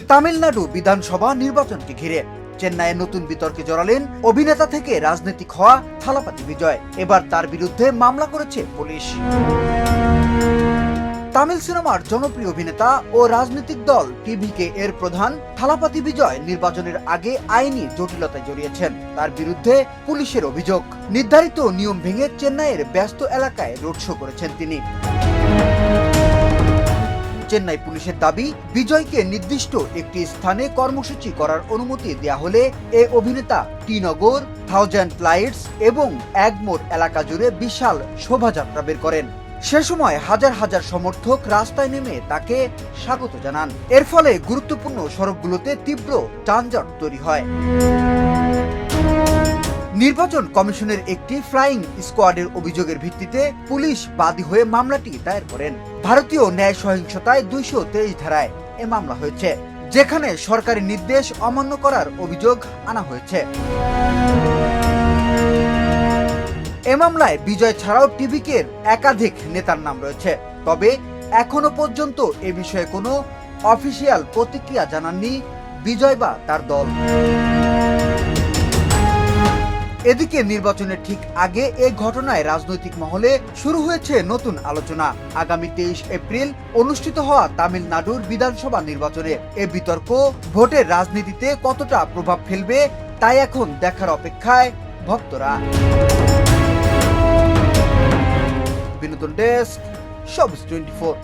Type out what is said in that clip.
তামিলনাড়ু বিধানসভা নির্বাচনকে ঘিরে চেন্নাইয়ে নতুন বিতর্কে জড়ালেন অভিনেতা থেকে রাজনৈতিক হওয়া থালাপাতি বিজয়। এবার তার বিরুদ্ধে মামলা করেছে পুলিশ। তামিল সিনেমার জনপ্রিয় অভিনেতা ও রাজনৈতিক দল টিভিকে এর প্রধান থালাপাতি বিজয় নির্বাচনের আগে আইনি জটিলতায় জড়িয়েছেন। তার বিরুদ্ধে পুলিশের অভিযোগ, নির্ধারিত নিয়ম ভেঙে চেন্নাইয়ের ব্যস্ত এলাকায় রোড শো করেছেন তিনি। চেন্নাই পুলিশের দাবি, বিজয়কে নির্দিষ্ট একটি স্থানে কর্মসূচি করার অনুমতি দেয়া হলে এ অভিনেতা টি-নগর, থাউজেন্ড লাইটস এবং এগমোর এলাকা জুড়ে বিশাল শোভাযাত্রা বের করেন। সে সময় হাজার হাজার সমর্থক রাস্তায় নেমে তাকে স্বাগত জানান। এর ফলে গুরুত্বপূর্ণ সড়কগুলোতে তীব্র যানজট তৈরি হয়। নির্বাচন কমিশনের একটি ফ্লাইং স্কোয়াডের অভিযোগের ভিত্তিতে পুলিশ বাদী হয়ে মামলাটি দায়ের করেন। ভারতীয় ন্যায় সহিংসতায় 223 ধারায় এ মামলা হয়েছে, যেখানে সরকারি নির্দেশ অমান্য করার অভিযোগ আনা হয়েছে। এ মামলায় বিজয় ছাড়াও টিভিকের একাধিক নেতার নাম রয়েছে, তবে এখনো পর্যন্ত এ বিষয়ে কোনো অফিসিয়াল প্রতিক্রিয়া জানাননি বিজয় বা তার দল। এদিকে নির্বাচনের ঠিক আগে এই ঘটনায় রাজনৈতিক মহলে শুরু হয়েছে নতুন আলোচনা। আগামী 23 এপ্রিল অনুষ্ঠিত হওয়া তামিলনাড়ুর বিধানসভা নির্বাচনে এ বিতর্ক ভোটের রাজনীতিতে কতটা প্রভাব ফেলবে তাই এখন দেখার অপেক্ষায় ভক্তরা। বিনোদন ডেস্ক, শোবিজ 24।